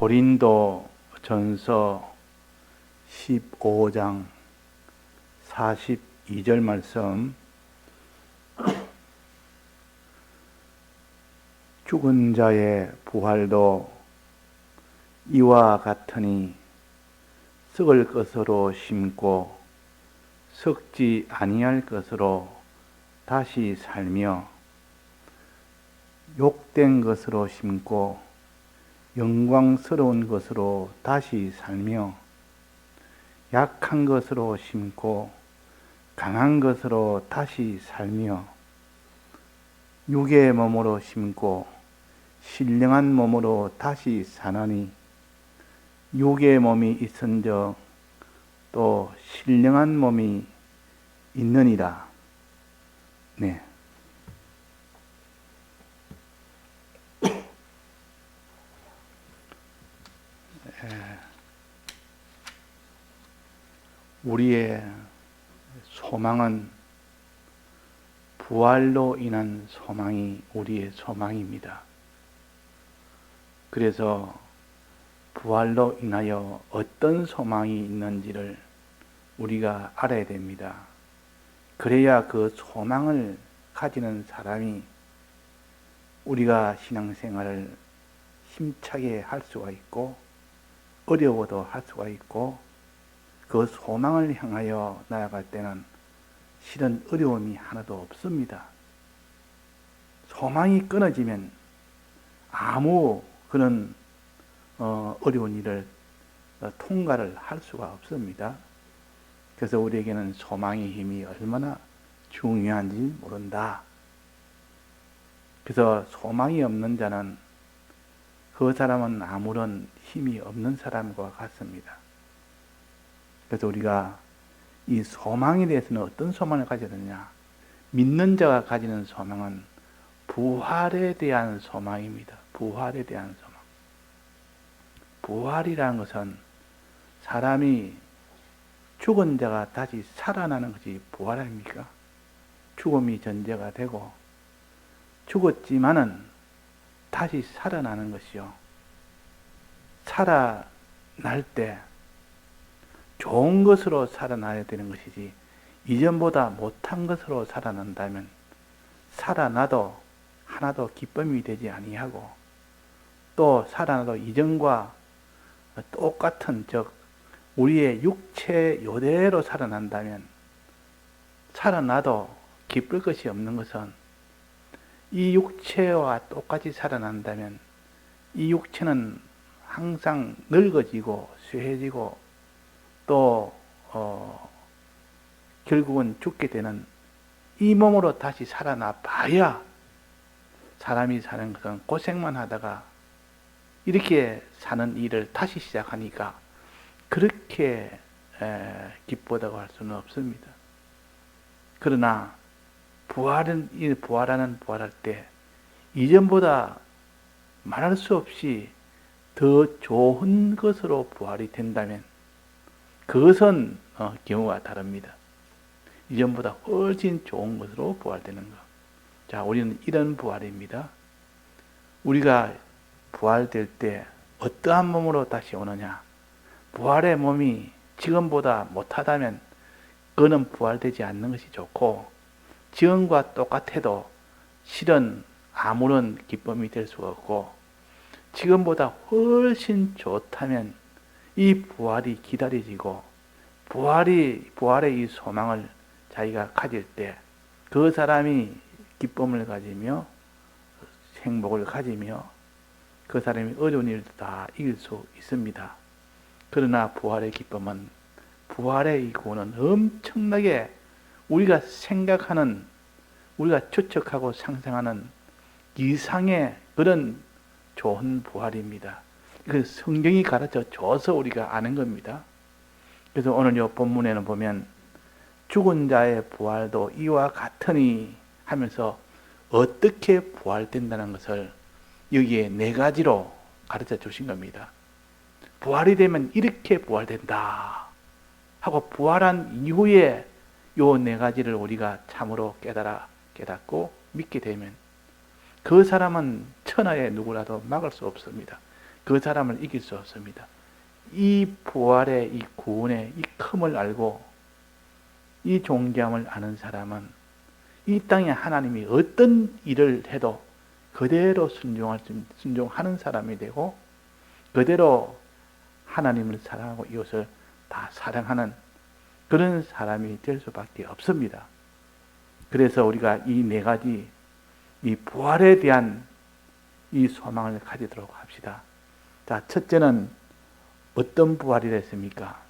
고린도 전서 15장 42절 말씀. 죽은 자의 부활도 이와 같으니 썩을 것으로 심고 썩지 아니할 것으로 다시 살며 욕된 것으로 심고 영광스러운 것으로 다시 살며 약한 것으로 심고 강한 것으로 다시 살며 육의 몸으로 심고 신령한 몸으로 다시 사나니 육의 몸이 있은즉 또 신령한 몸이 있느니라. 네. 우리의 소망은 부활로 인한 소망이 우리의 소망입니다. 그래서 부활로 인하여 어떤 소망이 있는지를 우리가 알아야 됩니다. 그래야 그 소망을 가지는 사람이 우리가 신앙생활을 힘차게 할 수가 있고 어려워도 할 수가 있고 그 소망을 향하여 나아갈 때는 실은 어려움이 하나도 없습니다. 소망이 끊어지면 아무 그런 어려운 일을 통과를 할 수가 없습니다. 그래서 우리에게는 소망의 힘이 얼마나 중요한지 모른다. 그래서 소망이 없는 자는 그 사람은 아무런 힘이 없는 사람과 같습니다. 그래서 우리가 이 소망에 대해서는 어떤 소망을 가져야 되느냐? 믿는 자가 가지는 소망은 부활에 대한 소망입니다. 부활에 대한 소망. 부활이라는 것은 사람이 죽은 자가 다시 살아나는 것이 부활 아닙니까? 죽음이 전제가 되고 죽었지만은 다시 살아나는 것이요. 살아날 때 좋은 것으로 살아나야 되는 것이지 이전보다 못한 것으로 살아난다면 살아나도 하나도 기쁨이 되지 아니하고 또 살아나도 이전과 똑같은 즉 우리의 육체 요대로 살아난다면 살아나도 기쁠 것이 없는 것은 이 육체와 똑같이 살아난다면 이 육체는 항상 늙어지고 쇠해지고 또 결국은 죽게 되는 이 몸으로 다시 살아나 봐야 사람이 사는 것은 고생만 하다가 이렇게 사는 일을 다시 시작하니까 그렇게 기쁘다고 할 수는 없습니다. 그러나 부활하는 부활할 때 이전보다 말할 수 없이 더 좋은 것으로 부활이 된다면 그것은 경우가 다릅니다. 이전보다 훨씬 좋은 것으로 부활되는 것. 자, 우리는 이런 부활입니다. 우리가 부활될 때 어떠한 몸으로 다시 오느냐? 부활의 몸이 지금보다 못하다면 그는 부활되지 않는 것이 좋고 지금과 똑같아도 실은 아무런 기쁨이 될 수가 없고 지금보다 훨씬 좋다면 이 부활이 기다려지고 부활의 이 소망을 자기가 가질 때 그 사람이 기쁨을 가지며 행복을 가지며 그 사람이 어려운 일도 다 이길 수 있습니다. 그러나 부활의 기쁨은 부활의 이 구원은 엄청나게 우리가 생각하는 우리가 추측하고 상상하는 이상의 그런 좋은 부활입니다. 그 성경이 가르쳐 줘서 우리가 아는 겁니다. 그래서 오늘 이 본문에는 보면 죽은 자의 부활도 이와 같으니 하면서 어떻게 부활된다는 것을 여기에 4가지로 가르쳐 주신 겁니다. 부활이 되면 이렇게 부활된다 하고 부활한 이후에 요 4가지를 우리가 참으로 깨닫고 믿게 되면 그 사람은 천하의 누구라도 막을 수 없습니다. 그 사람을 이길 수 없습니다. 이 부활의 이 구원의 이 큼을 알고 이 존귀함을 아는 사람은 이 땅에 하나님이 어떤 일을 해도 그대로 순종하는 사람이 되고 그대로 하나님을 사랑하고 이웃을 다 사랑하는 그런 사람이 될 수밖에 없습니다. 그래서 우리가 이 네 가지 이 부활에 대한 이 소망을 가지도록 합시다. 자, 첫째는 어떤 부활이 됐습니까?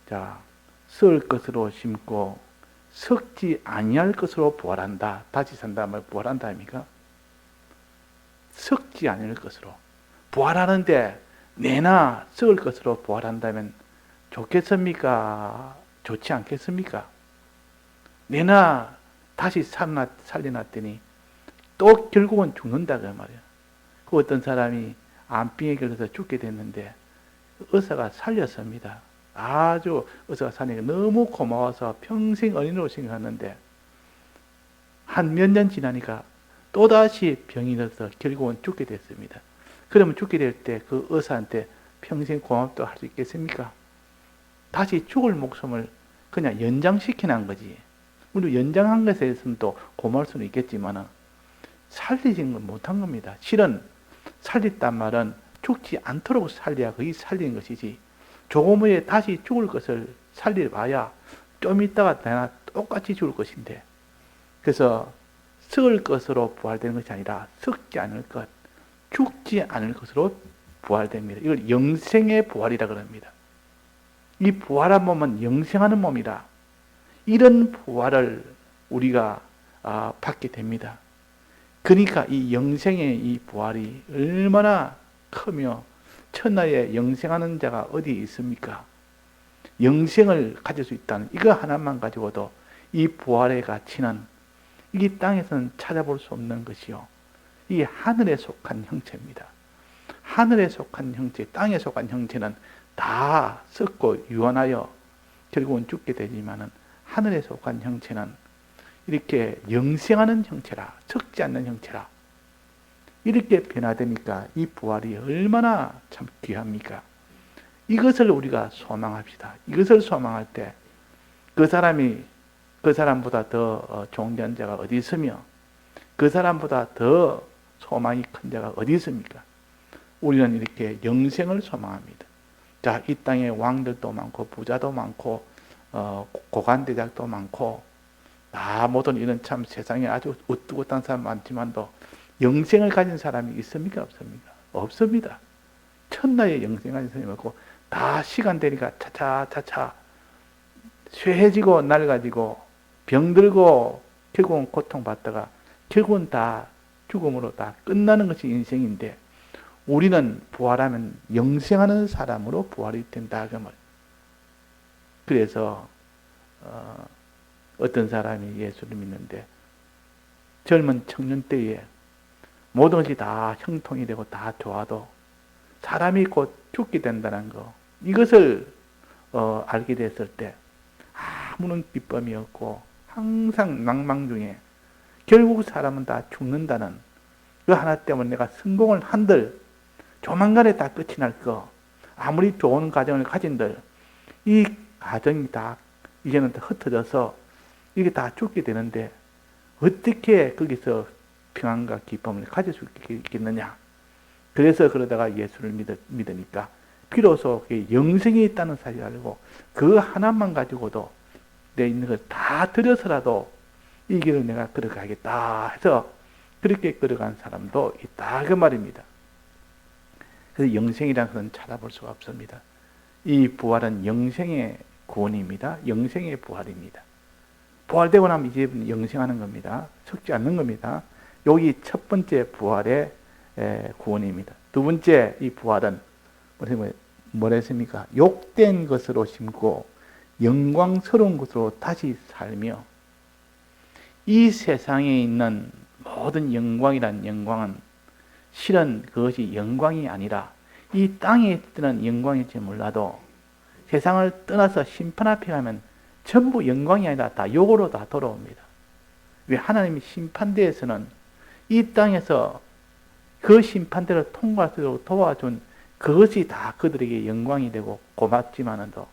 자, 썩을 것으로 심고 썩지 아니할 것으로 부활한다. 다시 산다 말 부활한다 아닙니까? 썩지 않을 것으로 부활하는데 내나 썩을 것으로 부활한다면 좋겠습니까? 좋지 않겠습니까? 내나 다시 살려놨더니 또 결국은 죽는다 그 말이야. 그 어떤 사람이 암병에 걸려서 죽게 됐는데 의사가 살렸습니다. 아주 의사가 살리니까 너무 고마워서 평생 어린이로 생각했는데 한 몇 년 지나니까 또다시 병이 들어서 결국은 죽게 됐습니다. 그러면 죽게 될 때 그 의사한테 평생 고맙다고 할 수 있겠습니까? 다시 죽을 목숨을 그냥 연장시키는 거지. 물론 연장한 것에 대해서는 또 고마울 수는 있겠지만 살리진 건 못한 겁니다. 실은 살렸단 말은 죽지 않도록 살려야 거의 살린 것이지 조금 후에 다시 죽을 것을 살려봐야 좀 있다가 내가 똑같이 죽을 것인데 그래서 썩을 것으로 부활되는 것이 아니라 썩지 않을 것, 죽지 않을 것으로 부활됩니다. 이걸 영생의 부활이라 그럽니다. 이 부활한 몸은 영생하는 몸이라 이런 부활을 우리가 받게 됩니다. 그러니까 이 영생의 이 부활이 얼마나 크며 천하에 영생하는 자가 어디 있습니까? 영생을 가질 수 있다는 이거 하나만 가지고도 이 부활의 가치는 이 땅에서는 찾아볼 수 없는 것이요. 이 하늘에 속한 형체입니다. 하늘에 속한 형체, 땅에 속한 형체는 다 썩고 유한하여 결국은 죽게 되지만은 하늘에 속한 형체는 이렇게 영생하는 형체라, 썩지 않는 형체라. 이렇게 변화되니까 이 부활이 얼마나 참 귀합니까? 이것을 우리가 소망합시다. 이것을 소망할 때 그 사람이 그 사람보다 더 존귀한 자가 어디 있으며 그 사람보다 더 소망이 큰 자가 어디 있습니까? 우리는 이렇게 영생을 소망합니다. 자, 이 땅에 왕들도 많고 부자도 많고 고관대작도 많고 모든 이런 참 세상에 아주 우뚝우뚝한 사람 많지만도 영생을 가진 사람이 있습니까? 없습니까? 없습니다. 천하에 영생 가진 사람이 없고 다 시간 되니까 차차차차 쇠해지고 낡아지고 병들고 결국은 고통받다가 결국은 다 죽음으로 다 끝나는 것이 인생인데 우리는 부활하면 영생하는 사람으로 부활이 된다 그 말. 그래서 어떤 사람이 예수를 믿는데 젊은 청년 때에 모든 것이 다 형통이 되고 다 좋아도 사람이 곧 죽게 된다는 거 이것을 알게 됐을 때 아무런 기쁨이 없고 항상 낭망 중에 결국 사람은 다 죽는다는 그 하나 때문에 내가 성공을 한들 조만간에 다 끝이 날 거 아무리 좋은 가정을 가진들 이 가정이 다 이제는 다 흩어져서 이게 다 죽게 되는데 어떻게 거기서 평안과 기쁨을 가질 수 있겠느냐. 그래서 그러다가 예수를 믿으니까 비로소 영생이 있다는 사실을 알고 그 하나만 가지고도 내 있는 걸 다 들여서라도 이 길을 내가 걸어가겠다 해서 그렇게 걸어간 사람도 있다 그 말입니다. 그래서 영생이라는 것은 찾아볼 수가 없습니다. 이 부활은 영생의 구원입니다. 영생의 부활입니다. 부활되고 나면 이제 영생하는 겁니다. 썩지 않는 겁니다. 여기 첫 번째 부활의 구원입니다. 두 번째 이 부활은 뭐라 했습니까? 욕된 것으로 심고 영광스러운 것으로 다시 살며 이 세상에 있는 모든 영광이란 영광은 실은 그것이 영광이 아니라 이 땅에 뜨는 영광일지 몰라도 세상을 떠나서 심판 앞에 가면 전부 영광이 아니라 다 욕으로 다 돌아옵니다. 왜 하나님이 심판대에서는 이 땅에서 그 심판대를 통과할 수 있도록 도와준 그것이 다 그들에게 영광이 되고 고맙지만은도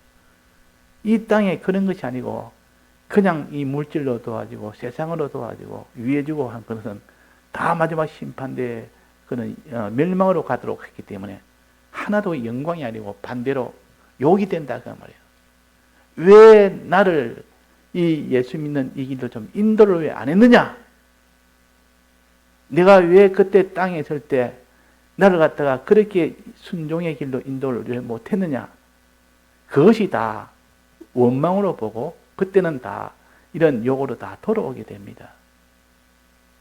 이 땅에 그런 것이 아니고 그냥 이 물질로 도와주고 세상으로 도와주고 위해주고 한 것은 다 마지막 심판대에 그는 멸망으로 가도록 했기 때문에 하나도 영광이 아니고 반대로 욕이 된다 그 말이에요. 왜 나를 이 예수 믿는 이 길로 좀 인도를 왜 안 했느냐? 내가 왜 그때 땅에 있을 때 나를 갖다가 그렇게 순종의 길로 인도를 왜 못했느냐? 그것이 다 원망으로 보고 그때는 다 이런 욕으로 다 돌아오게 됩니다.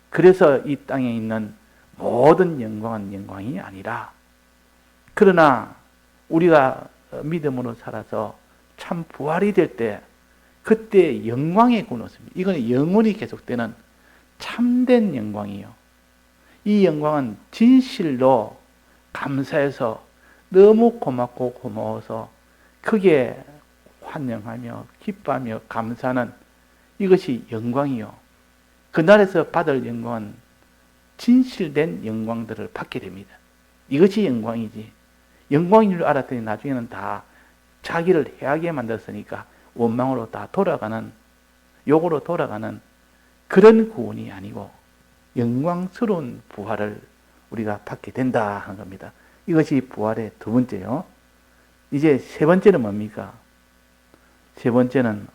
그래서 이 땅에 있는 모든 영광은 영광이 아니라, 그러나 우리가 믿음으로 살아서 참 부활이 될 때 그때 영광의 군옷입니다. 이건 영원히 계속되는 참된 영광이요. 이 영광은 진실로 감사해서 너무 고맙고 고마워서 크게 환영하며 기뻐하며 감사하는 이것이 영광이요. 그날에서 받을 영광은 진실된 영광들을 받게 됩니다. 이것이 영광이지. 영광인 줄 알았더니 나중에는 다 자기를 해하게 만들었으니까 원망으로 다 돌아가는, 욕으로 돌아가는 그런 구원이 아니고 영광스러운 부활을 우리가 받게 된다 하는 겁니다. 이것이 부활의 두 번째요. 이제 세 번째는 뭡니까? 세 번째는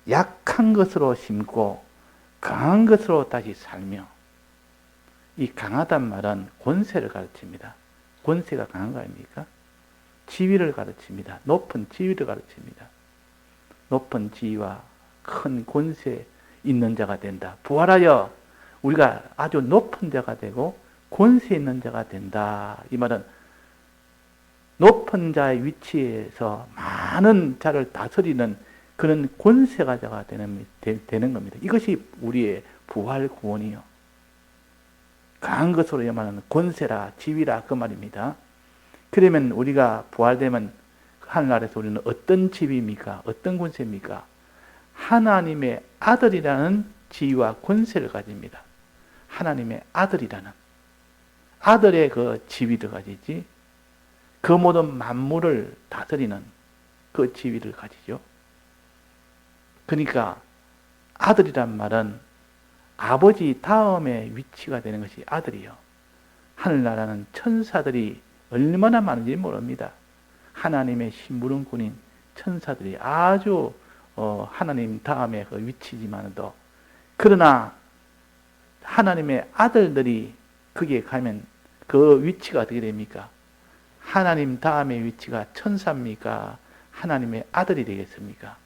약한 것으로 심고 강한 것으로 다시 살며, 이 강하단 말은 권세를 가르칩니다. 권세가 강한 거 아닙니까? 지위를 가르칩니다. 높은 지위를 가르칩니다. 높은 지위와 큰 권세 있는 자가 된다. 부활하여 우리가 아주 높은 자가 되고 권세 있는 자가 된다. 이 말은 높은 자의 위치에서 많은 자를 다스리는 그런 권세가자가 되는 겁니다. 이것이 우리의 부활 구원이요. 강한 것으로 말하는 권세라 지위라 그 말입니다. 그러면 우리가 부활되면 하늘나라에서 우리는 어떤 지위입니까? 어떤 권세입니까? 하나님의 아들이라는 지위와 권세를 가집니다. 하나님의 아들이라는 아들의 그 지위를 가지지, 그 모든 만물을 다스리는 그 지위를 가지죠. 그러니까 아들이란 말은 아버지 다음에 위치가 되는 것이 아들이요. 하늘나라는 천사들이 얼마나 많은지 모릅니다. 하나님의 심부름꾼인 천사들이 아주 하나님 다음에 그 위치지만도, 그러나 하나님의 아들들이 거기에 가면 그 위치가 어떻게 됩니까? 하나님 다음의 위치가 천사입니까? 하나님의 아들이 되겠습니까?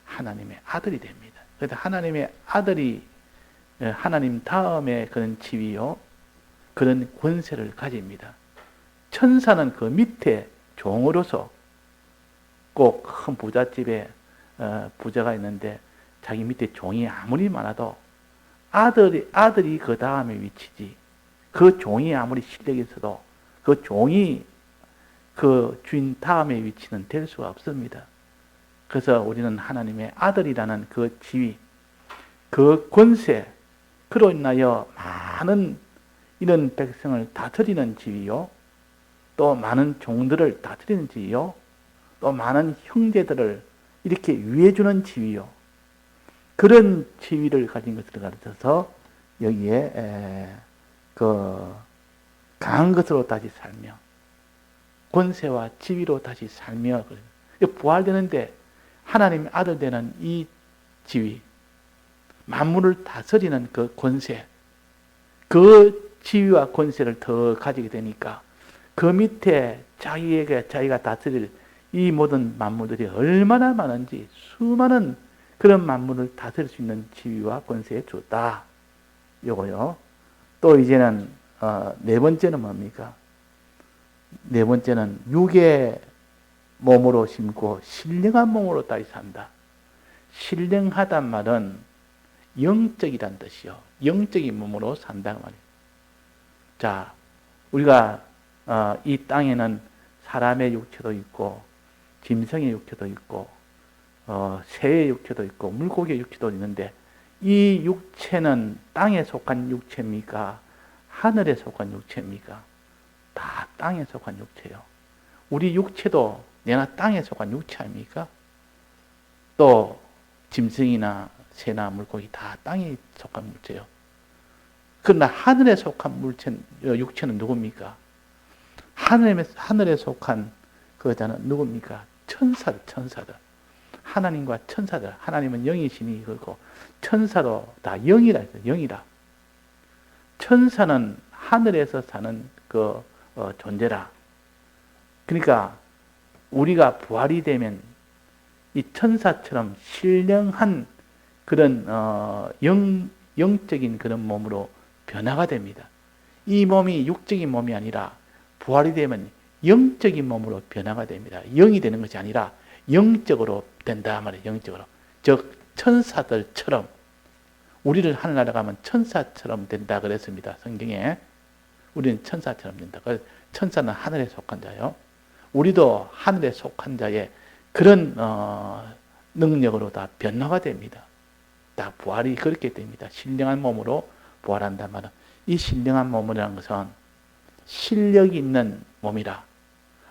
하나님의 아들이 됩니다. 그래서 하나님의 아들이 하나님 다음에 그런 지위요, 그런 권세를 가집니다. 천사는 그 밑에 종으로서, 꼭 큰 부잣집에 부자가 있는데 자기 밑에 종이 아무리 많아도 아들이 그 다음에 위치지, 그 종이 아무리 실력이 있어도 그 종이 그 주인 다음의 위치는 될 수가 없습니다. 그래서 우리는 하나님의 아들이라는 그 지위, 그 권세, 그로 인하여 많은 이런 백성을 다스리는 지위요, 또 많은 종들을 다스리는 지위요, 또 많은 형제들을 이렇게 위해주는 지위요, 그런 지위를 가진 것을 가르쳐서 여기에 그 강한 것으로 다시 살며 권세와 지위로 다시 살며, 부활되는데 하나님의 아들 되는 이 지위, 만물을 다스리는 그 권세, 그 지위와 권세를 더 가지게 되니까 그 밑에 자기가 다스릴 이 모든 만물들이 얼마나 많은지, 수많은 그런 만물을 다스릴 수 있는 지위와 권세에 줬다. 요거요. 또 이제는 네 번째는 뭡니까? 네 번째는 육의 몸으로 심고 신령한 몸으로 다시 산다. 신령하단 말은 영적이란 뜻이요. 영적인 몸으로 산다 말이에요. 자, 우리가 이 땅에는 사람의 육체도 있고 짐승의 육체도 있고 새의 육체도 있고 물고기의 육체도 있는데, 이 육체는 땅에 속한 육체입니까? 하늘에 속한 육체입니까? 다 땅에 속한 육체요. 우리 육체도 내나 땅에 속한 육체 아닙니까? 또 짐승이나 새나 물고기 다 땅에 속한 물체요. 그러나 하늘에 속한 육체는 누굽니까? 하늘에 속한 그자는 누굽니까? 천사들. 하나님과 천사들. 하나님은 영이시니 그렇고 천사도 다 영이라 했어요. 영이라. 천사는 하늘에서 사는 존재라. 그러니까 우리가 부활이 되면 이 천사처럼 신령한 그런 영적인 그런 몸으로 변화가 됩니다. 이 몸이 육적인 몸이 아니라 부활이 되면 영적인 몸으로 변화가 됩니다. 영이 되는 것이 아니라 영적으로 된다 말이에요. 영적으로. 즉 천사들처럼 우리를 하늘나라 가면 천사처럼 된다 그랬습니다. 성경에. 우리는 천사처럼 된다. 천사는 하늘에 속한 자요. 우리도 하늘에 속한 자의 그런 능력으로 다 변화가 됩니다. 다 부활이 그렇게 됩니다. 신령한 몸으로 부활한단 말은 이 신령한 몸이라는 것은 실력이 있는 몸이라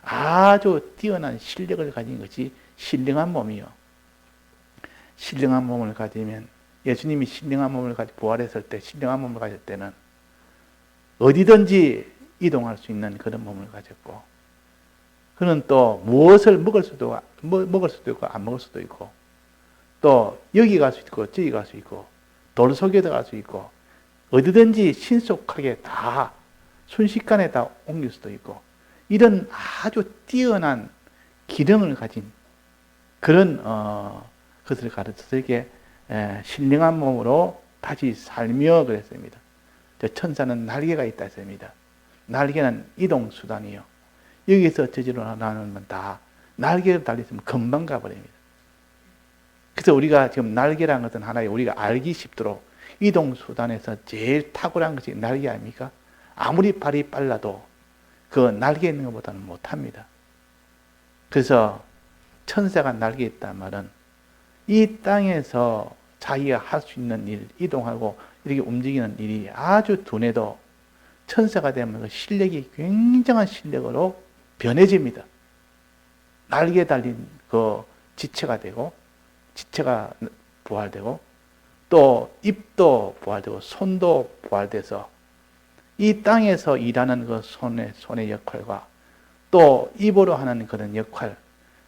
아주 뛰어난 실력을 가진 것이 신령한 몸이요. 신령한 몸을 가지면 예수님이 신령한 몸을 가지고 부활했을 때 신령한 몸을 가질 때는 어디든지 이동할 수 있는 그런 몸을 가졌고 그는 또 무엇을 먹을 수도 있고 안 먹을 수도 있고 또 여기 갈 수 있고 저기 갈 수 있고 돌 속에 들어갈 수 있고 어디든지 신속하게 다 순식간에 다 옮길 수도 있고 이런 아주 뛰어난 기능을 가진 그런 것을 가르쳐서 이렇게 신령한 몸으로 다시 살며 그랬습니다. 천사는 날개가 있다 했습니다. 날개는 이동수단이요. 여기서 저지로 나누면 다 날개를 달렸으면 금방 가버립니다. 그래서 우리가 지금 날개라는 것은 하나의 우리가 알기 쉽도록 이동수단에서 제일 탁월한 것이 날개 아닙니까? 아무리 발이 빨라도 그 날개 있는 것보다는 못합니다. 그래서 천사가 날개 있단 말은 이 땅에서 자기가 할 수 있는 일, 이동하고 이렇게 움직이는 일이 아주 둔해도 천사가 되면 그 실력이 굉장한 실력으로 변해집니다. 날개에 달린 그 지체가 되고, 지체가 부활되고, 또 입도 부활되고, 손도 부활돼서 이 땅에서 일하는 그 손의 역할과 또 입으로 하는 그런 역할,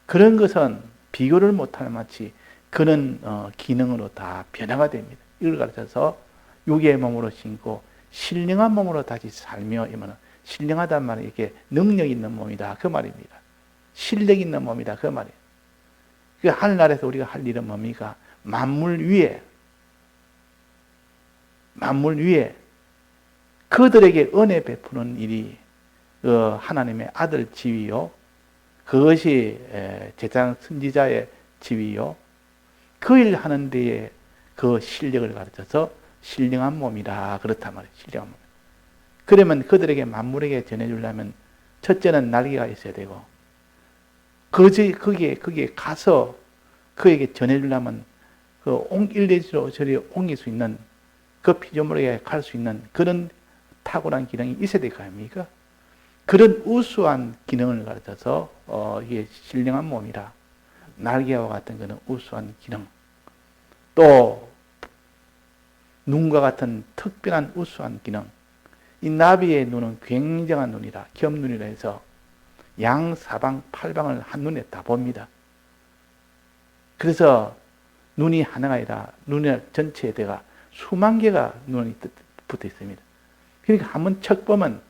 그런 것은 비교를 못할 마치 그런 기능으로 다 변화가 됩니다. 이걸 가르쳐서 육의 몸으로 신고 신령한 몸으로 다시 살며 이면 신령하단 말은 이렇게 능력 있는 몸이다 그 말입니다. 실력 있는 몸이다 그 말이에요. 그 하늘나라에서 우리가 할 일은 뭡니까? 만물 위에 그들에게 은혜 베푸는 일이 하나님의 아들 지위요. 그것이 제사장 선지자의 지위요. 그 일 하는 데에 그 실력을 가르쳐서 신령한 몸이라 그렇단 말이에요. 신령한 몸. 그러면 그들에게 만물에게 전해주려면 첫째는 날개가 있어야 되고 거기에 가서 그에게 전해주려면 그 일대지로 저리 옮길 수 있는 그 피조물에게 갈 수 있는 그런 탁월한 기능이 있어야 될 거 아닙니까? 그런 우수한 기능을 가르쳐서 이게 신령한 몸이라 날개와 같은 그런 우수한 기능 또 눈과 같은 특별한 우수한 기능 이 나비의 눈은 굉장한 눈이라 겸눈이라 해서 양사방 팔방을 한눈에 다 봅니다. 그래서 눈이 하나가 아니라 눈의 전체에 대가 수만 개가 눈이 붙어 있습니다. 그러니까 한번 척 보면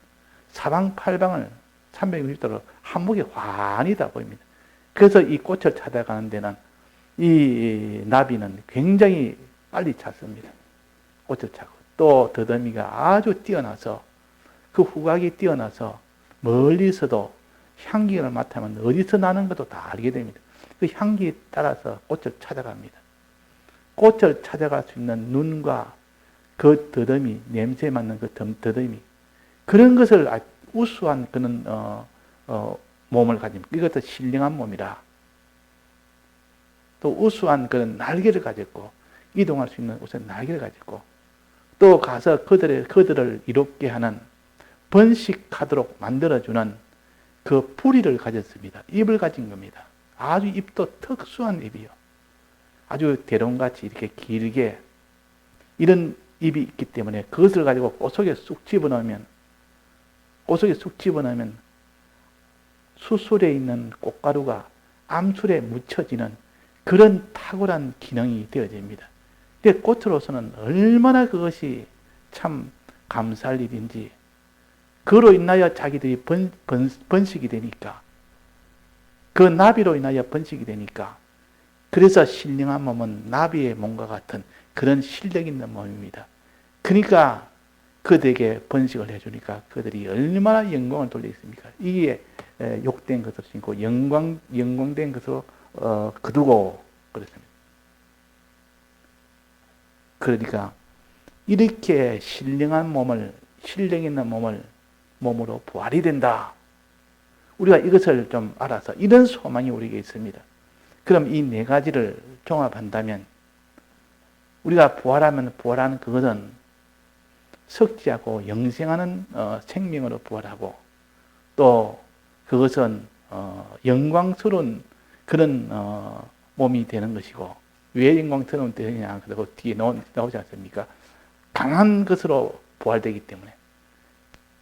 사방팔방을 360도로 한목에 환히 다 보입니다. 그래서 이 꽃을 찾아가는 데는 이 나비는 굉장히 빨리 찾습니다. 꽃을 찾고 또 더듬이가 아주 뛰어나서 그 후각이 뛰어나서 멀리서도 향기를 맡으면 어디서 나는 것도 다 알게 됩니다. 그 향기에 따라서 꽃을 찾아갑니다. 꽃을 찾아갈 수 있는 눈과 그 더듬이, 냄새 맡는 그 더듬이 그런 것을 우수한 그런 몸을 가진 이것도 신령한 몸이라 또 우수한 그런 날개를 가졌고 이동할 수 있는 우선 날개를 가지고 또 가서 그들을 이롭게 하는 번식하도록 만들어주는 그 뿌리를 가졌습니다. 잎을 가진 겁니다. 아주 잎도 특수한 잎이요. 아주 대롱같이 이렇게 길게 이런 잎이 있기 때문에 그것을 가지고 꽃 속에 쑥 집어넣으면 수술에 있는 꽃가루가 암술에 묻혀지는 그런 탁월한 기능이 되어집니다. 근데 꽃으로서는 얼마나 그것이 참 감사할 일인지 그로 인하여 자기들이 번식이 되니까 그 나비로 인하여 번식이 되니까 그래서 신령한 몸은 나비의 몸과 같은 그런 실력 있는 몸입니다. 그러니까 그들에게 번식을 해주니까 그들이 얼마나 영광을 돌리겠습니까? 이게 욕된 것으로 신고 영광된 것으로 거두고 그렇습니다. 그러니까 이렇게 신령한 몸을 실력 있는 몸으로 부활이 된다. 우리가 이것을 좀 알아서 이런 소망이 우리에게 있습니다. 그럼 이 네 가지를 종합한다면 우리가 부활하는 그것은 석지하고 영생하는 생명으로 부활하고 또 그것은 영광스러운 그런 몸이 되는 것이고 왜 영광스러운 되느냐 그리고 뒤에 나오지 않습니까? 강한 것으로 부활되기 때문에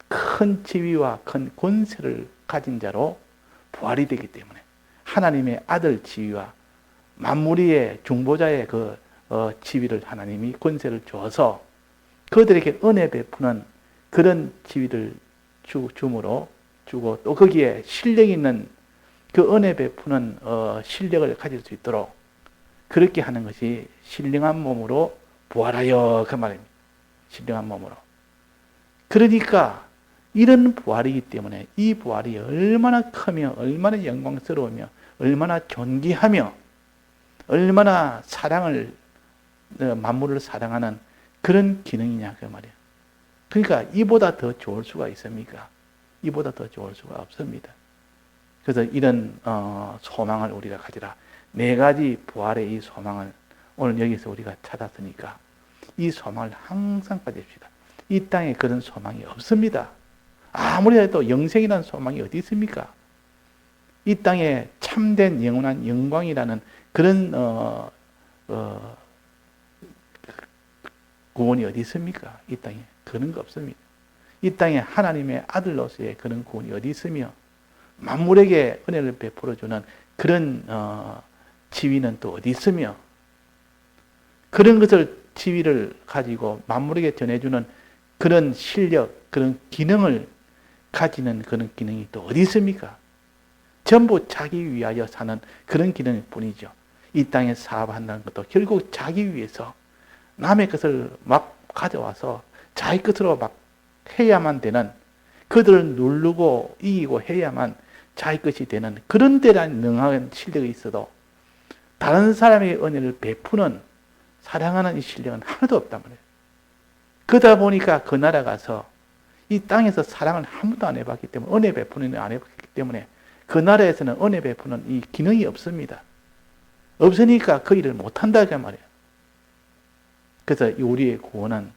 큰 지위와 큰 권세를 가진 자로 부활이 되기 때문에 하나님의 아들 지위와 만물의 중보자의 그 지위를 하나님이 권세를 주어서 그들에게 은혜 베푸는 그런 지위를 주므로 주고 또 거기에 실력 있는 그 은혜 베푸는 실력을 가질 수 있도록 그렇게 하는 것이 신령한 몸으로 부활하여 그 말입니다. 신령한 몸으로. 그러니까 이런 부활이기 때문에 이 부활이 얼마나 크며 얼마나 영광스러우며 얼마나 존귀하며 얼마나 사랑을 만물을 사랑하는 그런 기능이냐 그 말이에요. 그러니까 이보다 더 좋을 수가 있습니까? 이보다 더 좋을 수가 없습니다. 그래서 이런 소망을 우리가 가지라. 네 가지 부활의 이 소망을 오늘 여기서 우리가 찾았으니까 이 소망을 항상 가집시다. 이 땅에 그런 소망이 없습니다. 아무리 해도 영생이라는 소망이 어디 있습니까? 이 땅에 참된 영원한 영광이라는 그런 구원이 어디 있습니까? 이 땅에 그런 거 없습니다. 이 땅에 하나님의 아들로서의 그런 구원이 어디 있으며 만물에게 은혜를 베풀어주는 그런 지위는 또 어디 있으며 그런 것을 지위를 가지고 만물에게 전해주는 그런 실력, 그런 기능을 가지는 그런 기능이 또 어디 있습니까? 전부 자기 위하여 사는 그런 기능일 뿐이죠. 이 땅에 사업한다는 것도 결국 자기 위해서 남의 것을 막 가져와서 자기 것으로 막 해야만 되는 그들을 누르고 이기고 해야만 자기 것이 되는 그런 데란 능한 실력이 있어도 다른 사람의 은혜를 베푸는 사랑하는 이 실력은 하나도 없단 말이에요. 그러다 보니까 그 나라 가서 이 땅에서 사랑을 한 번도 안 해봤기 때문에 은혜 베푸는 일 안 해봤기 때문에 그 나라에서는 은혜 베푸는 이 기능이 없습니다. 없으니까 그 일을 못한다 그 말이에요. 그래서 우리의 구원은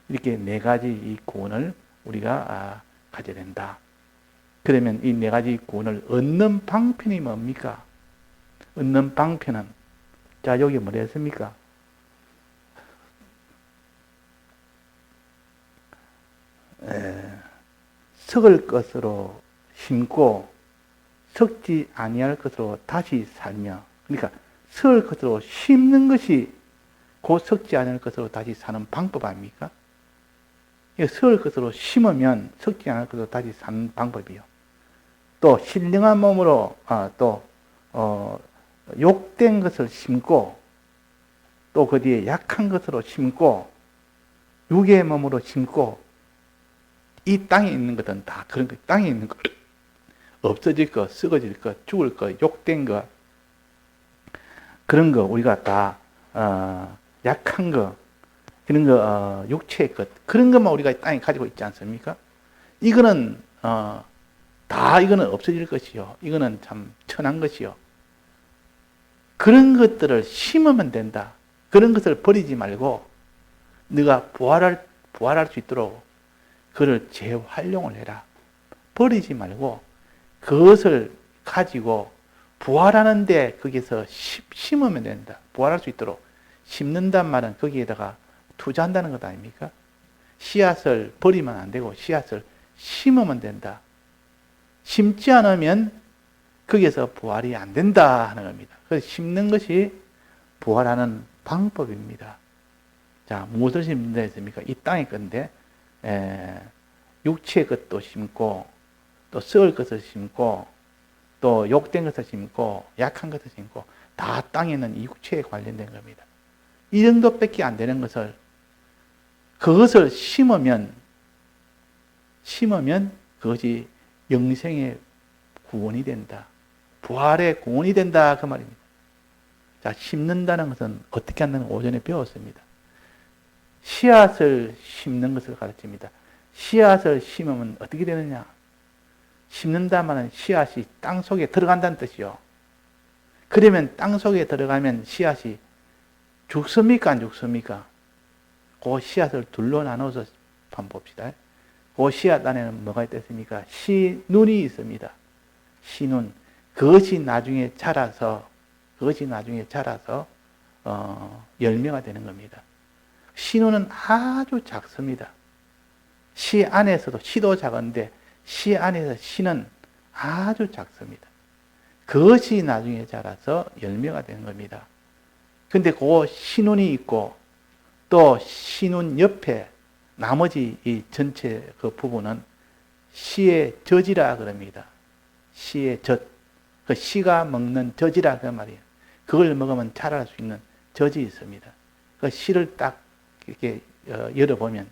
이렇게 네 가지 이 구원을 우리가 가져야 된다. 그러면 이 네 가지 구원을 얻는 방편이 뭡니까? 얻는 방편은 자 여기 뭐라 했습니까? 썩을 것으로 심고 썩지 아니할 것으로 다시 살며 그러니까 썩을 것으로 심는 것이 곧 썩지 않을 것으로 다시 사는 방법 아닙니까? 썩을 것으로 심으면 썩지 않을 것으로 다시 사는 방법이요. 또 신령한 몸으로 욕된 것을 심고 또 그 뒤에 약한 것으로 심고 육의 몸으로 심고 이 땅에 있는 것은 다 그런 거 땅에 있는 것 없어질 것, 썩어질 것, 죽을 것, 욕된 것 그런 거 우리가 다 약한 거 그런 거 육체의 것 그런 것만 우리가 땅에 가지고 있지 않습니까? 이거는 다 이거는 없어질 것이요. 이거는 참 천한 것이요. 그런 것들을 심으면 된다. 그런 것을 버리지 말고 네가 부활할 수 있도록 그를 재활용을 해라. 버리지 말고 그것을 가지고 부활하는데 거기서 심으면 된다. 부활할 수 있도록 심는단 말은 거기에다가 투자한다는 것 아닙니까? 씨앗을 버리면 안 되고 씨앗을 심으면 된다. 심지 않으면 거기에서 부활이 안 된다 하는 겁니다. 그래서 심는 것이 부활하는 방법입니다. 자, 무엇을 심는다 했습니까? 이 땅의 건데 육체의 것도 심고 또 썩을 것을 심고 또 욕된 것을 심고 약한 것을 심고 다 땅에 있는 이 육체에 관련된 겁니다. 이 정도밖에 안 되는 것을 그것을 심으면 그것이 영생의 구원이 된다. 부활의 구원이 된다 그 말입니다. 자, 심는다는 것은 어떻게 한다는 오전에 배웠습니다. 씨앗을 심는 것을 가르칩니다. 씨앗을 심으면 어떻게 되느냐? 심는다 말은 씨앗이 땅 속에 들어간다는 뜻이요. 그러면 땅 속에 들어가면 씨앗이 죽습니까? 안 죽습니까? 그 씨앗을 둘로 나눠서 한번 봅시다. 그 씨앗 안에는 뭐가 있겠습니까? 씨눈이 있습니다. 씨눈. 그것이 나중에 자라서 열매가 되는 겁니다. 씨눈은 아주 작습니다. 씨 안에서도 씨도 작은데 씨 안에서 씨는 아주 작습니다. 그것이 나중에 자라서 열매가 되는 겁니다. 근데 그 씨눈이 있고 또 씨눈 옆에 나머지 이 전체 그 부분은 씨의 젖이라 그럽니다. 씨의 젖. 그 씨가 먹는 젖이라 그 말이에요. 그걸 먹으면 자랄 수 있는 젖이 있습니다. 그 씨를 딱 이렇게 열어보면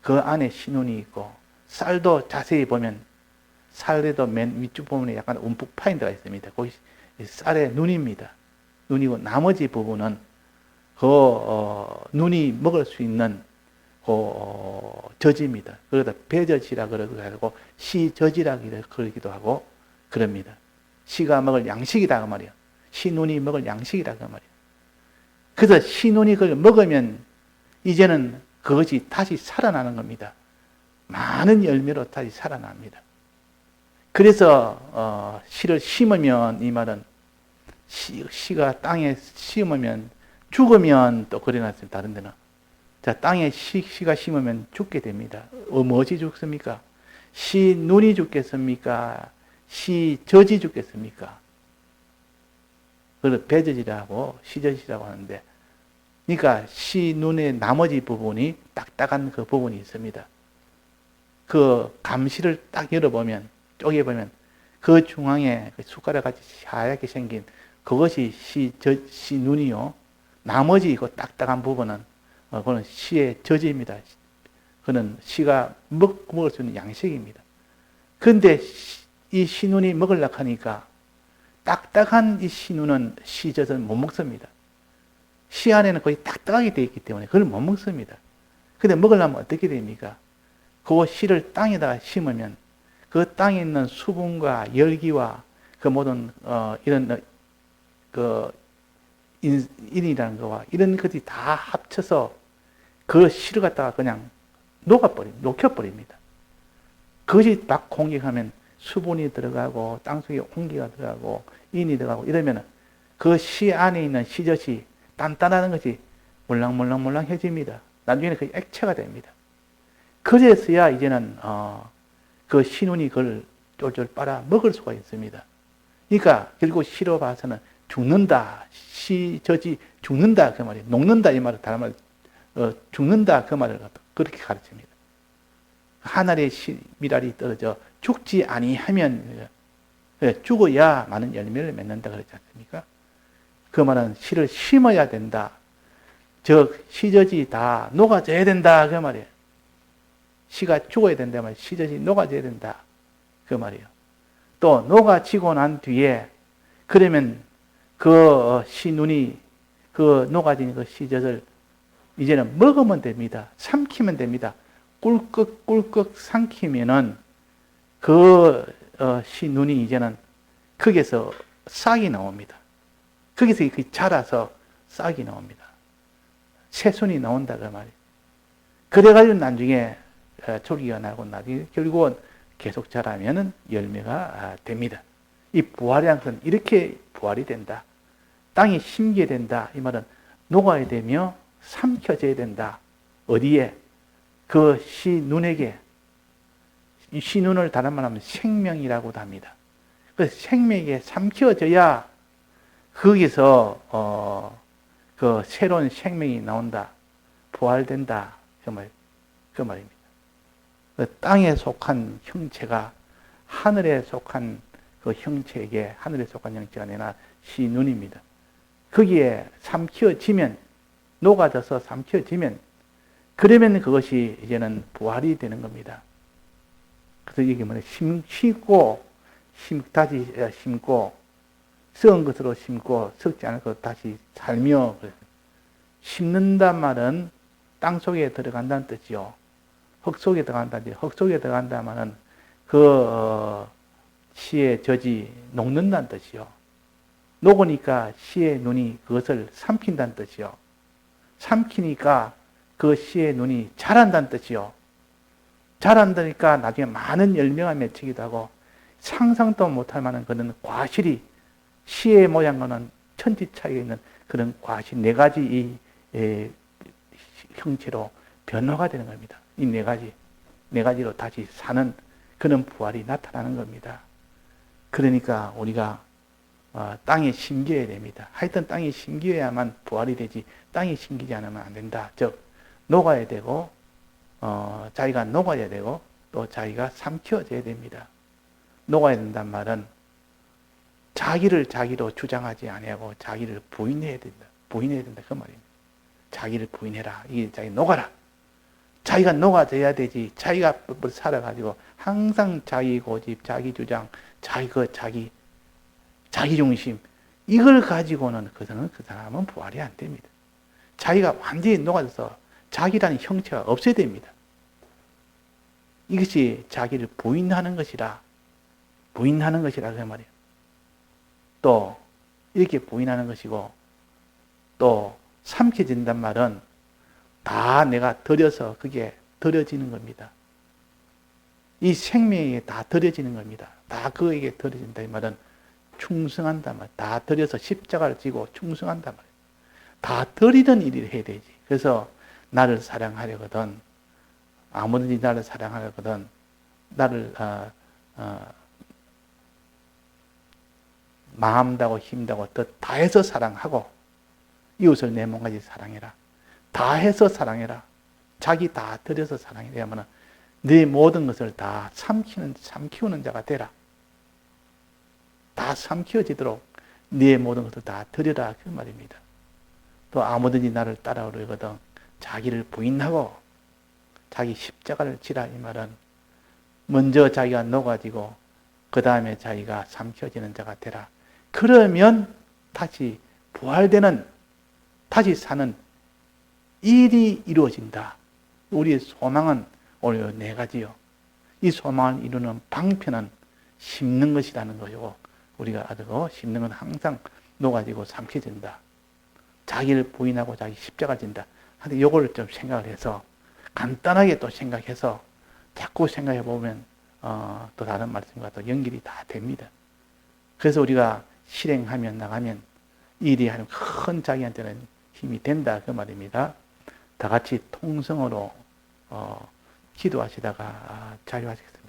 그 안에 씨눈이 있고 쌀도 자세히 보면 쌀에도 맨 위쪽 부분에 약간 움푹 파인 데가 있습니다. 거기 쌀의 눈입니다. 눈이고 나머지 부분은 눈이 먹을 수 있는 젖입니다. 그러다 배젖이라 그러고 씨젖이라 그러기도 하고 그럽니다. 씨가 먹을 양식이다 그 말이에요. 씨눈이 먹을 양식이다 그 말이에요. 그래서 씨눈이 그걸 먹으면 이제는 그것이 다시 살아나는 겁니다. 많은 열매로 다시 살아납니다. 그래서 씨를 심으면 이 말은 씨가 땅에 심으면 죽으면 또 그래놨습니다. 다른 데는. 자, 땅에 씨가 심으면 죽게 됩니다. 무엇이 죽습니까? 씨 눈이 죽겠습니까? 씨 젖이 죽겠습니까? 그걸 배젖이라고 씨젖이라고 하는데, 그러니까 씨 눈의 나머지 부분이 딱딱한 그 부분이 있습니다. 그 감시를 딱 열어보면, 쪼개보면 그 중앙에 숟가락같이 하얗게 생긴 그것이 씨 눈이요. 나머지 그 딱딱한 부분은 그거는 씨의 젖입니다. 그는 씨가 먹을 수 있는 양식입니다. 그런데 이 씨눈이 먹으려고 하니까 딱딱한 이 씨눈은 씨젖을 못 먹습니다. 씨 안에는 거의 딱딱하게 되어 있기 때문에 그걸 못 먹습니다. 근데 먹으려면 어떻게 됩니까? 그 씨를 땅에다가 심으면 그 땅에 있는 수분과 열기와 그 모든 이런 그 인이라는 거와 이런 것들이 다 합쳐서 그 씨를 갖다가 그냥 녹여버립니다. 그것이 막 공격하면 수분이 들어가고 땅속에 공기가 들어가고 인이 들어가고 이러면 그 씨 안에 있는 씨젖이 단단한 것이 몰랑몰랑몰랑해집니다. 나중에는 그 액체가 됩니다. 그래서야 이제는 그 씨눈이 그걸 쫄쫄 빨아 먹을 수가 있습니다. 그러니까 결국 씨로 봐서는 죽는다, 씨젖이 죽는다 그 말이에요. 녹는다 이 말을 다른 말 죽는다 그 말을 그렇게 가르칩니다. 하늘의 미랄이 떨어져 죽지 아니하면 죽어야 많은 열매를 맺는다 그랬지 않습니까? 그 말은 씨를 심어야 된다. 즉 씨젖이 다 녹아져야 된다 그 말이에요. 씨가 죽어야 된다 말이에요. 씨젖이 녹아져야 된다 그 말이에요. 또 녹아지고 난 뒤에 그러면 그 씨눈이 그 녹아진 그 씨젖을 이제는 먹으면 됩니다. 삼키면 됩니다. 꿀꺽꿀꺽 삼키면은 그 씨눈이 이제는 거기에서 싹이 나옵니다. 거기서 자라서 싹이 나옵니다. 새순이 나온다 그 말이에요. 그래가지고 나중에 조기가 나고 나중에 결국은 계속 자라면은 열매가 됩니다. 이 부활이란 것은 이렇게 부활이 된다. 땅이 심게 된다. 이 말은 녹아야 되며 삼켜져야 된다. 어디에? 그 씨 눈에게. 이 씨 눈을 다른 말하면 생명이라고도 합니다. 그래서 생명에게 삼켜져야 거기서 그 새로운 생명이 나온다. 부활된다. 그 말입니다. 그 땅에 속한 형체가 하늘에 속한 그 형체에게, 하늘에 속한 형체가 아니라 씨 눈입니다. 거기에 삼켜지면, 녹아져서 삼켜지면, 그러면 그것이 이제는 부활이 되는 겁니다. 그래서 이게 뭐냐, 다시 심고, 썩은 것으로 심고, 썩지 않을 것으로 다시 살며, 심는단 말은 땅 속에 들어간다는 뜻이요. 흙 속에 들어간다는 뜻. 흙 속에 들어간다는 말은 그 씨의 젖이 녹는다는 뜻이요. 녹으니까 씨의 눈이 그것을 삼킨다는 뜻이요. 삼키니까 그 씨의 눈이 자란다는 뜻이요. 자란다니까 나중에 많은 열매가 맺히기도 하고 상상도 못할 만한 그런 과실이 씨의 모양과는 천지 차이가 있는 그런 과실 네 가지 이 형체로 변화가 되는 겁니다. 이 네 가지로 다시 사는 그런 부활이 나타나는 겁니다. 그러니까 우리가 땅에 심겨야 됩니다. 하여튼 땅에 심겨야만 부활이 되지 땅에 심기지 않으면 안 된다. 즉 녹아야 되고 자기가 녹아야 되고 또 자기가 삼켜져야 됩니다. 녹아야 된단 말은 자기를 자기로 주장하지 아니하고 자기를 부인해야 된다. 부인해야 된다 그 말입니다. 자기를 부인해라. 이게 자기 녹아라. 자기가 녹아져야 되지. 자기가 살아가지고 항상 자기 고집, 자기 주장, 자기 중심 이걸 가지고는 그 사람은 부활이 안 됩니다. 자기가 완전히 녹아져서 자기라는 형체가 없어야 됩니다. 이것이 자기를 부인하는 것이라 그 말이에요. 또 이렇게 부인하는 것이고 또 삼켜진단 말은 다 내가 들여서 그게 들여지는 겁니다. 이 생명에 다 들여지는 겁니다. 다 그에게 들여진다 이 말은 충성한단 말. 다 들여서 십자가를 지고 충성한단 말이에요. 다 들이는 일을 해야 되지. 그래서 나를 사랑하려거든 아무든지 나를 사랑하려거든 나를 마음 다고 힘 다고 뜻 다해서 사랑하고 이웃을 내 몸까지 사랑해라. 다해서 사랑해라. 자기 다 들여서 사랑해라. 하면 네 모든 것을 다 삼키우는 자가 되라. 다 삼키워지도록 네 모든 것을 다 들여라 그 말입니다. 또 아무든지 나를 따라오려거든 자기를 부인하고 자기 십자가를 지라 이 말은 먼저 자기가 녹아지고 그 다음에 자기가 삼켜지는 자가 되라. 그러면 다시 부활되는 다시 사는 일이 이루어진다. 우리의 소망은 오늘 네 가지요. 이 소망을 이루는 방편은 심는 것이라는 것이고 우리가 알고 심는 건 항상 녹아지고 삼켜진다. 자기를 부인하고 자기 십자가 진다. 근데 요거를 좀 생각을 해서 간단하게 또 생각해서 자꾸 생각해 보면 또 다른 말씀과 또 연결이 다 됩니다. 그래서 우리가 실행하면 나가면 일이 하는 큰 자기한테는 힘이 된다 그 말입니다. 다 같이 통성으로 기도하시다가 자유하시겠습니다.